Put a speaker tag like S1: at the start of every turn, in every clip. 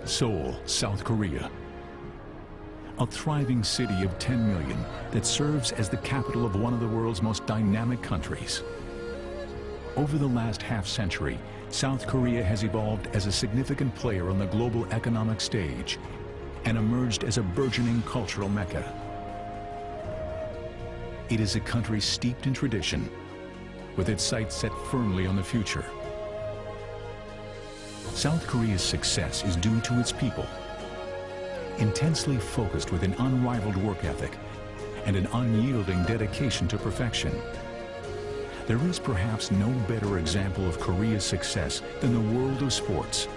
S1: Seoul, South Korea. A thriving city of 10 million that serves as the capital of one of the world's most dynamic countries. Over the last half-century, South Korea has evolved as a significant player on the global economic stage and emerged as a burgeoning cultural mecca. It is a country steeped in tradition, with its sights set firmly on the future. South Korea's success is due to its people, intensely focused with an unrivaled work ethic and an unyielding dedication to perfection. There is perhaps no better example of Korea's success than the world of sports.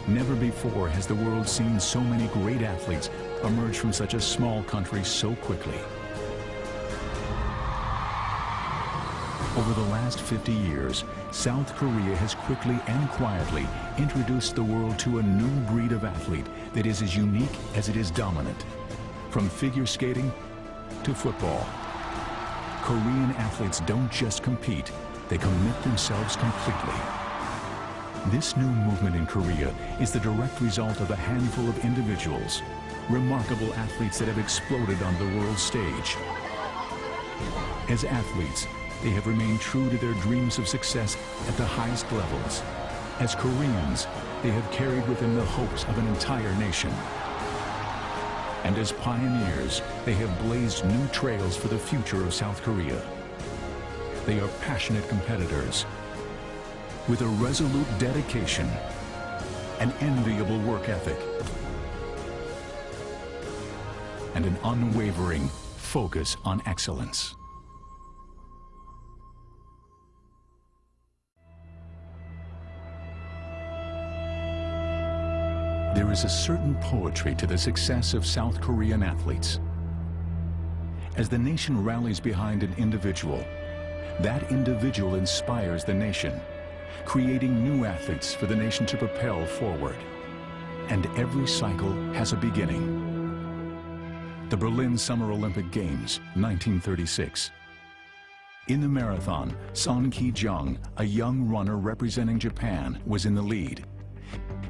S1: Never before has the world seen so many great athletes emerge from such a small country so quickly. Over the last 50 years, South Korea has quickly and quietly introduced the world to a new breed of athlete that is as unique as it is dominant. From figure skating to football, Korean athletes don't just compete, they commit themselves completely. This new movement in Korea is the direct result of a handful of individuals, remarkable athletes that have exploded on the world stage. As athletes, they have remained true to their dreams of success at the highest levels. As Koreans, they have carried within the hopes of an entire nation. And as pioneers, they have blazed new trails for the future of South Korea. They are passionate competitors with a resolute dedication, an enviable work ethic, and an unwavering focus on excellence. There is a certain poetry to the success of South Korean athletes. As the nation rallies behind an individual, that individual inspires the nation, creating new athletes for the nation to propel forward. And every cycle has a beginning. The Berlin Summer Olympic Games, 1936. In the marathon, Son Ki-jung, a young runner representing Japan, was in the lead.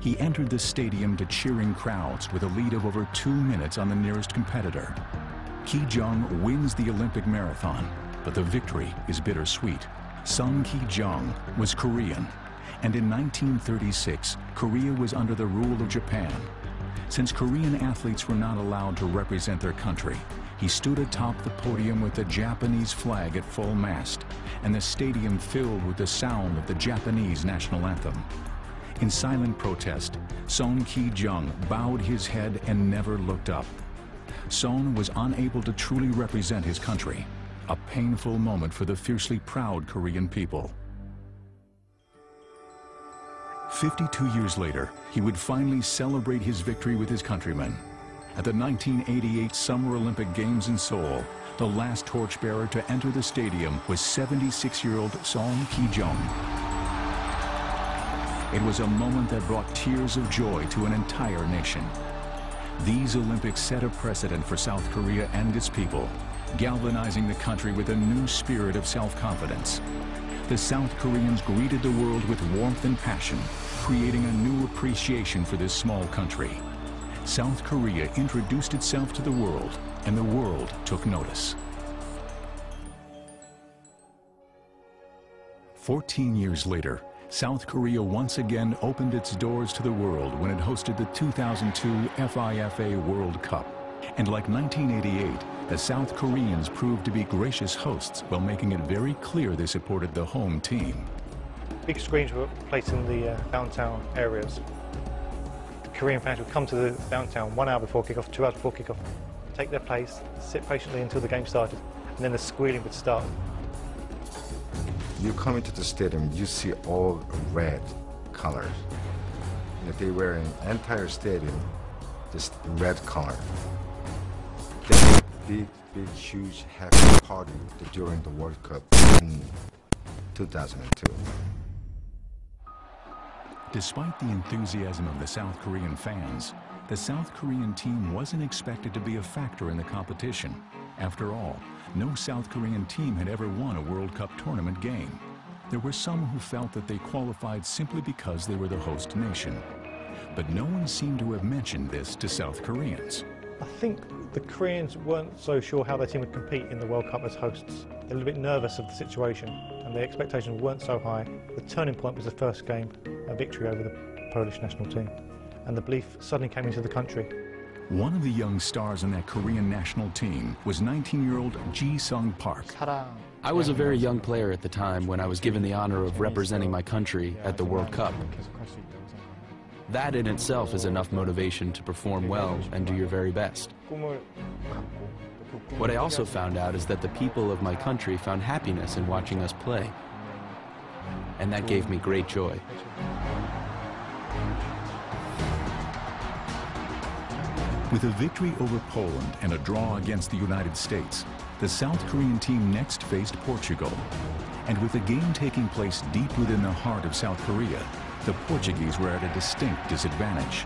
S1: He entered the stadium to cheering crowds with a lead of over 2 minutes on the nearest competitor. Ki-jung wins the Olympic marathon, but the victory is bittersweet. Son Ki-jung was Korean, and in 1936, Korea was under the rule of Japan. Since Korean athletes were not allowed to represent their country, he stood atop the podium with the Japanese flag at full mast, and the stadium filled with the sound of the Japanese national anthem. In silent protest, Son Ki-jung bowed his head and never looked up. Son was unable to truly represent his country, a painful moment for the fiercely proud Korean people. 52 years later, he would finally celebrate his victory with his countrymen. At the 1988 Summer Olympic Games in Seoul, the last torchbearer to enter the stadium was 76-year-old Son Ki-jung. It was a moment that brought tears of joy to an entire nation. These Olympics set a precedent for South Korea and its people, galvanizing the country with a new spirit of self-confidence. The South Koreans greeted the world with warmth and passion, creating a new appreciation for this small country. South Korea introduced itself to the world, and the world took notice. 14 years later, South Korea once again opened its doors to the world when it hosted the 2002 FIFA World Cup. And like 1988, the South Koreans proved to be gracious hosts while making it very clear they supported the home team.
S2: Big screens were placed in the downtown areas. The Korean fans would come to the downtown 1 hour before kickoff, 2 hours before kickoff, take their place, sit patiently until the game started, and then the squealing would start.
S3: You come into the stadium, you see all red colors. They were in entire stadium, this red color. They had a big, huge, happy party during the World Cup in 2002.
S1: Despite the enthusiasm of the South Korean fans, the South Korean team wasn't expected to be a factor in the competition. After all, no South Korean team had ever won a World Cup tournament game. There were some who felt that they qualified simply because they were the host nation. But no one seemed to have mentioned this to South Koreans.
S2: I think the Koreans weren't so sure how their team would compete in the World Cup as hosts. They're a little bit nervous of the situation, and their expectations weren't so high. The turning point was the first game, a victory over the Polish national team, and the belief suddenly came into the country.
S1: One of the young stars in that Korean national team was 19-year-old Ji-sung Park.
S4: I was a very young player at the time when I was given the honor of representing my country at the World Cup. That in itself is enough motivation to perform well and do your very best. What I also found out is that the people of my country found happiness in watching us play. And that gave me great joy.
S1: With a victory over Poland and a draw against the United States, the South Korean team next faced Portugal. And with the game taking place deep within the heart of South Korea, the Portuguese were at a distinct disadvantage.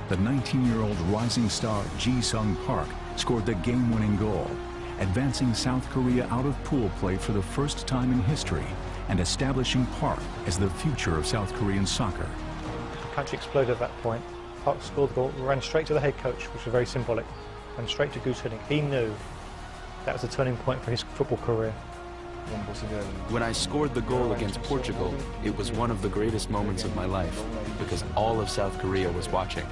S1: The 19-year-old rising star Ji-sung Park scored the game-winning goal, advancing South Korea out of pool play for the first time in history and establishing Park as the future of South Korean soccer.
S2: The country exploded at that point. Park scored the goal, ran straight to the head coach, which was very symbolic, and straight to Goose Hiddink. He knew that was the turning point for his football career.
S4: When I scored the goal against Portugal, it was one of the greatest moments of my life because all of South Korea was watching.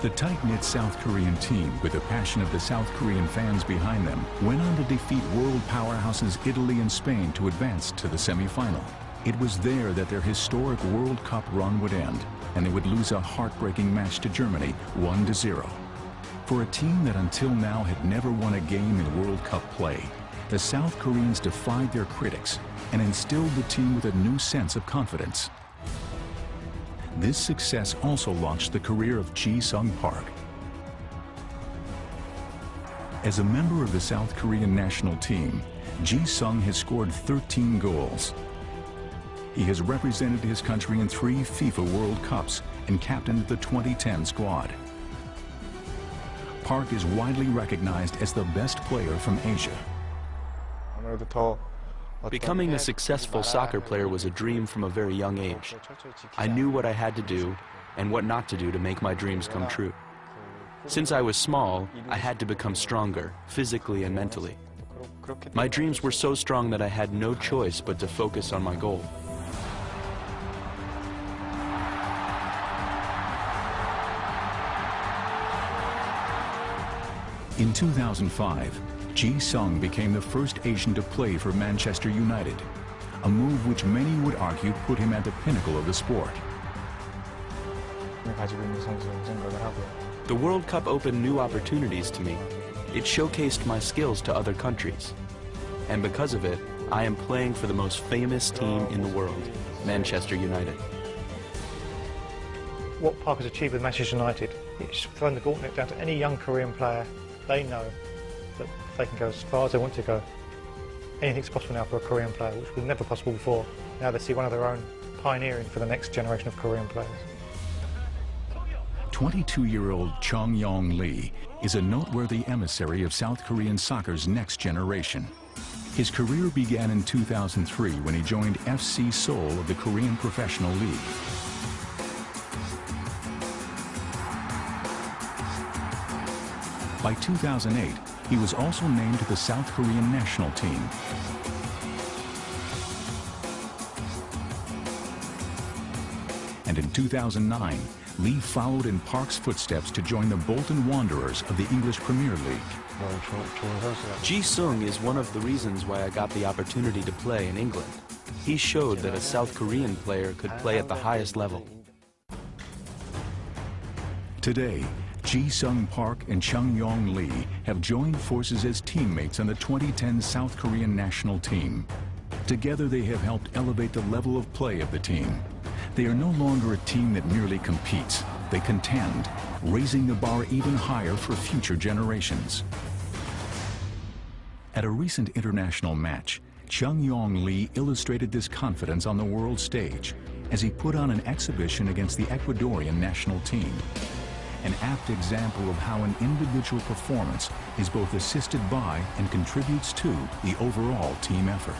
S1: The tight-knit South Korean team, with the passion of the South Korean fans behind them, went on to defeat world powerhouses Italy and Spain to advance to the semi-final. It was there that their historic World Cup run would end, and they would lose a heartbreaking match to Germany, 1-0. For a team that until now had never won a game in World Cup play, the South Koreans defied their critics and instilled the team with a new sense of confidence. This success also launched the career of Ji-sung Park. As a member of the South Korean national team, Ji-sung has scored 13 goals. He has represented his country in 3 FIFA World Cups and captained the 2010 squad. Park is widely recognized as the best player from Asia.
S4: Becoming a successful soccer player was a dream from a very young age. I knew what I had to do and what not to do to make my dreams come true. Since I was small, I had to become stronger, physically and mentally. My dreams were so strong that I had no choice but to focus on my goal.
S1: In 2005, Ji-sung became the first Asian to play for Manchester United, a move which many would argue put him at the pinnacle of the sport.
S4: The World Cup opened new opportunities to me. It showcased my skills to other countries. And because of it, I am playing for the most famous team in the world, Manchester United.
S2: What Park has achieved with Manchester United, it's thrown the gauntlet down to any young Korean player. They know that they can go as far as they want to go. Anything's possible now for a Korean player, which was never possible before. Now they see one of their own pioneering for the next generation of Korean players.
S1: 22-year-old Chung Yong Lee is a noteworthy emissary of South Korean soccer's next generation. His career began in 2003 when he joined FC Seoul of the Korean Professional League. By 2008, he was also named to the South Korean national team. And in 2009, Lee followed in Park's footsteps to join the Bolton Wanderers of the English Premier League.
S4: Ji-sung is one of the reasons why I got the opportunity to play in England. He showed that a South Korean player could play at the highest level.
S1: Today, Ji-sung Park and Chung Yong Lee have joined forces as teammates on the 2010 South Korean national team. Together they have helped elevate the level of play of the team. They are no longer a team that merely competes. They contend, raising the bar even higher for future generations. At a recent international match, Chung Yong Lee illustrated this confidence on the world stage as he put on an exhibition against the Ecuadorian national team. An apt example of how an individual performance is both assisted by and contributes to the overall team effort.